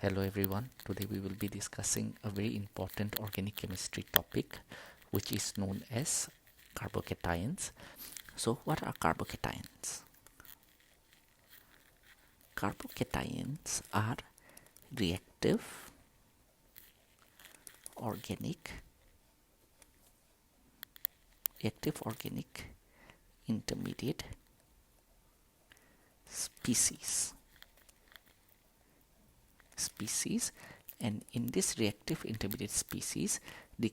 Hello everyone, today we will be discussing a very important organic chemistry topic which is known as carbocations. So what are carbocations? Carbocations are reactive organic intermediate species and in this reactive intermediate species it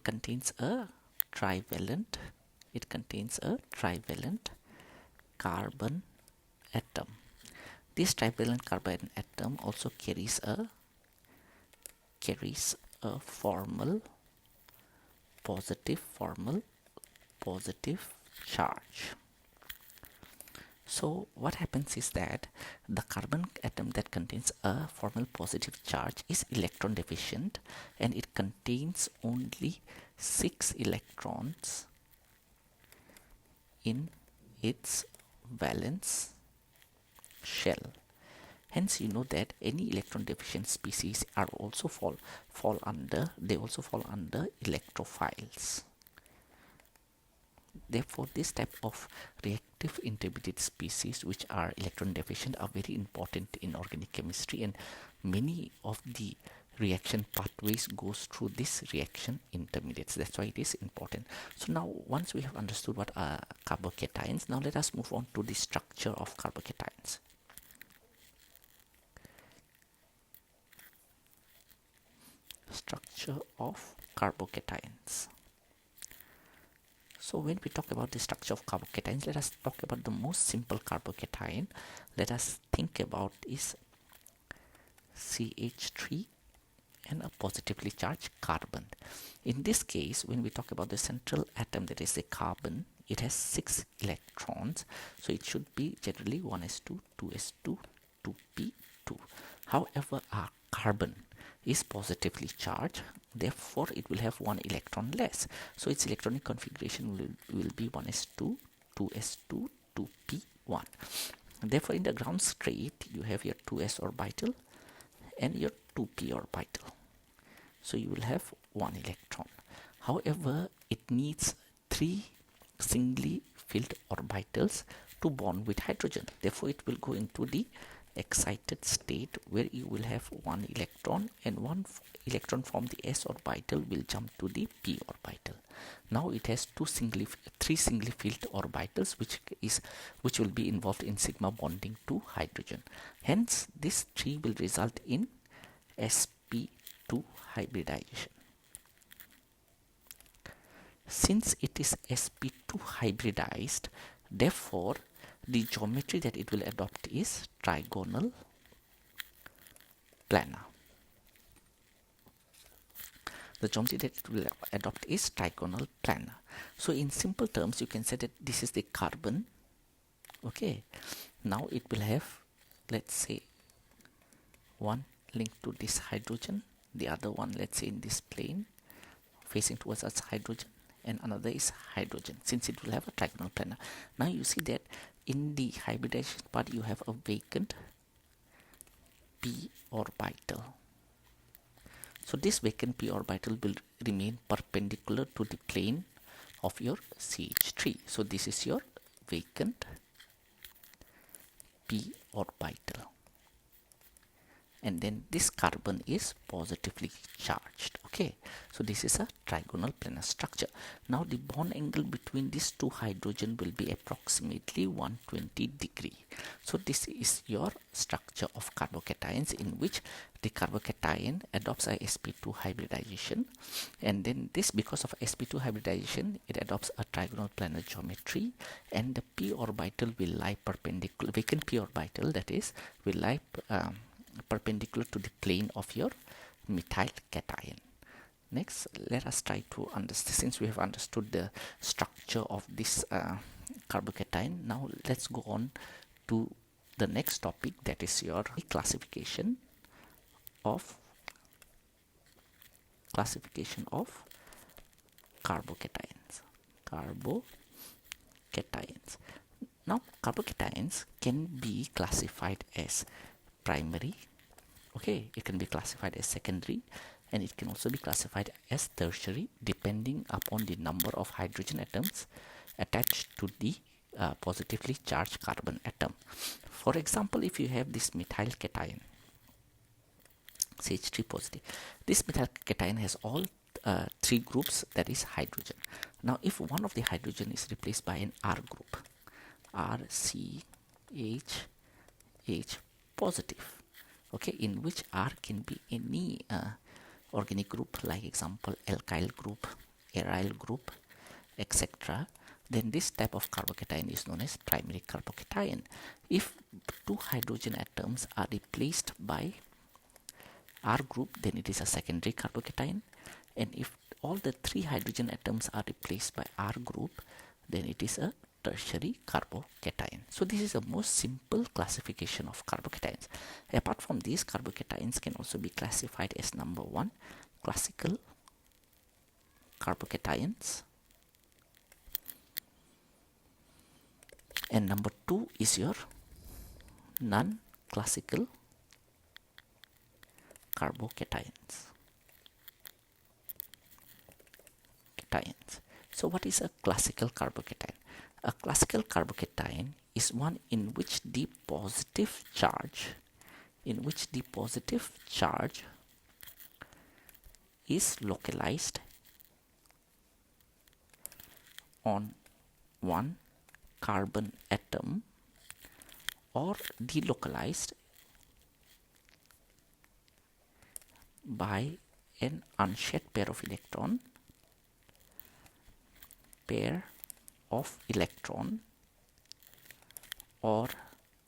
contains a trivalent carbon atom. This trivalent carbon atom also carries a formal positive charge. So what happens is that the carbon atom that contains a formal positive charge is electron deficient, and it contains only 6 electrons in its valence shell. Hence you know that any electron deficient species are also fall under electrophiles. Therefore, this type of reactive intermediate species which are electron deficient are very important in organic chemistry, and many of the reaction pathways goes through this reaction intermediates. That's why it is important. So now once we have understood what are carbocations, now let us move on to the structure of carbocations. Structure of carbocations. So when we talk about the structure of carbocations, let us talk about the most simple carbocation. Let us think about is CH3 and a positively charged carbon. In this case, when we talk about the central atom, that is a carbon, it has 6 electrons, so it should be generally 1s2, 2s2, 2p2. However, our carbon is positively charged, therefore it will have 1 electron less, so its electronic configuration will be 1s2, 2s2, 2p1. Therefore in the ground state you have your 2s orbital and your 2p orbital, so you will have 1 electron. However, it needs 3 singly filled orbitals to bond with hydrogen, therefore it will go into the excited state where you will have 1 electron, and 1 electron from the s orbital will jump to the p orbital. Now it has 3 singly filled orbitals which will be involved in sigma bonding to hydrogen. Hence this 3 will result in sp2 hybridization. Since it is sp2 hybridized, therefore the geometry that it will adopt is trigonal planar. The geometry that it will adopt is trigonal planar. So in simple terms, you can say that this is the carbon. Okay, now it will have, let's say, one linked to this hydrogen, the other one, let's say, in this plane facing towards us hydrogen, and another is hydrogen, since it will have a trigonal planar. Now you see that in the hybridization part you have a vacant p orbital. So this vacant p orbital will remain perpendicular to the plane of your CH3. So this is your vacant p orbital, and then this carbon is positively charged. Okay, so this is a trigonal planar structure. Now the bond angle between these two hydrogen will be approximately 120 degree. So this is your structure of carbocations, in which the carbocation adopts a sp2 hybridization, and then this, because of sp2 hybridization, it adopts a trigonal planar geometry, and the p orbital will lie perpendicular, vacant p orbital that is, will lie perpendicular to the plane of your methyl cation. Next, let us try to understand, since we have understood the structure of this carbocation, now let's go on to the next topic, that is your classification of carbocations. Now carbocations can be classified as primary, Okay, it can be classified as secondary, and it can also be classified as tertiary depending upon the number of hydrogen atoms attached to the positively charged carbon atom. For example, if you have this methyl cation CH3 positive, this methyl cation has all three groups, that is hydrogen. Now if one of the hydrogen is replaced by an R group, RCH positive, okay, in which R can be any organic group, like example alkyl group, aryl group, etc., then this type of carbocation is known as primary carbocation. If two hydrogen atoms are replaced by R group, then it is a secondary carbocation, and if all the three hydrogen atoms are replaced by R group, then it is a tertiary carbocation. So this is the most simple classification of carbocations. Apart from these, carbocations can also be classified as number 1, classical carbocations, and number 2 is your non-classical carbocations. So what is a classical carbocation? A classical carbocation is one in which the positive charge is localized on one carbon atom or delocalized by an unshared pair of electron or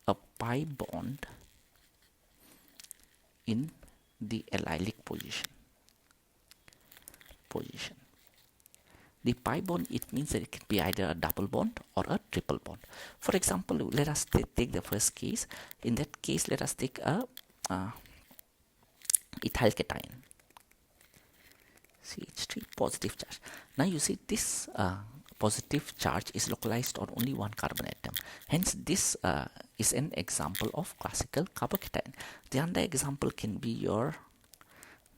a pi bond in the allylic position. The pi bond, it means that it can be either a double bond or a triple bond. For example, let us take the first case. In that case, let us take a ethyl cation, CH3 positive charge. Now you see this positive charge is localized on only one carbon atom. Hence this is an example of classical carbocation. The other example can be your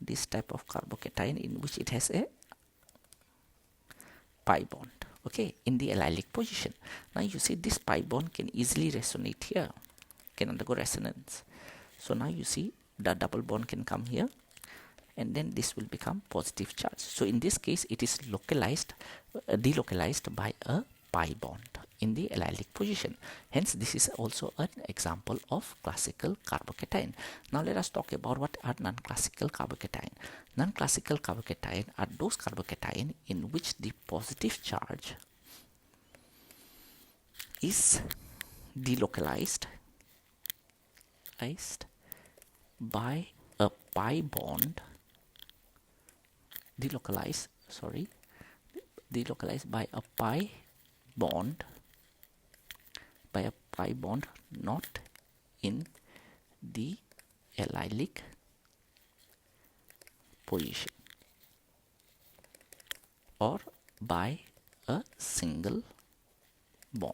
this type of carbocation in which it has a pi bond, okay, in the allylic position. Now you see this pi bond can easily resonate here, can undergo resonance. So now you see the double bond can come here, and then this will become positive charge. So in this case, it is delocalized by a pi bond in the allylic position. Hence, this is also an example of classical carbocation. Now let us talk about what are non-classical carbocation. Non-classical carbocation are those carbocation in which the positive charge is delocalized by a pi bond, delocalized by a pi bond not in the allylic position or by a single bond.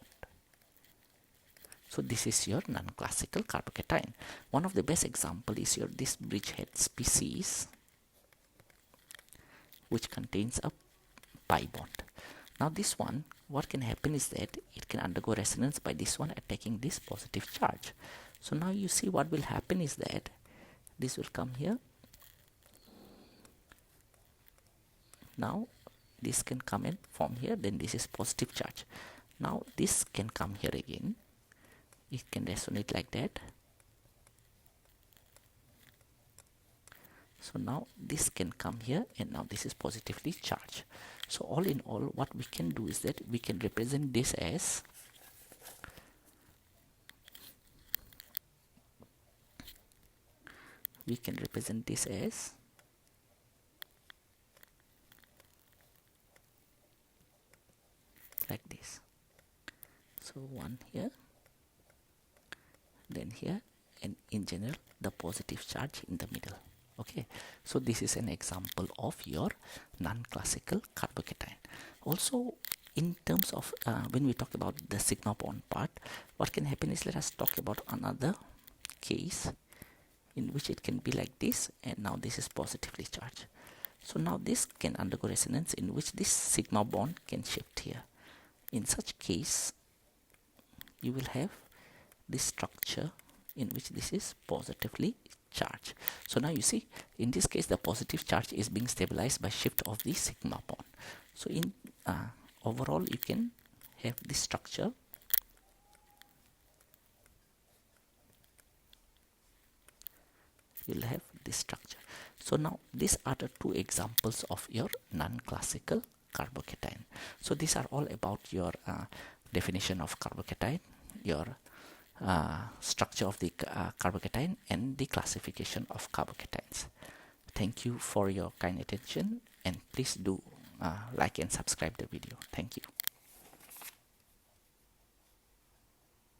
So this is your non-classical carbocation. One of the best example is your this bridgehead species, which contains a pi bond. Now this one, what can happen is that it can undergo resonance by this one attacking this positive charge. So now you see what will happen is that this will come here. Now this can come and form here, then this is positive charge. Now this can come here again. It can resonate like that. So now this can come here, and now this is positively charged. So all in all, what we can do is that we can represent this as like this. So one here, then here, and in general the positive charge in the middle. Okay, so this is an example of your non-classical carbocation. Also, in terms of when we talk about the sigma bond part, what can happen is, let us talk about another case in which it can be like this, and now this is positively charged. So now this can undergo resonance in which this sigma bond can shift here. In such case, you will have this structure in which this is positively charged. So now you see, in this case the positive charge is being stabilized by shift of the sigma bond. So in overall you can have this structure. You'll have this structure. So now these are the two examples of your non-classical carbocation. So these are all about your definition of carbocation, your structure of the carbocation, and the classification of carbocations. Thank you for your kind attention, and please do like and subscribe the video. Thank you.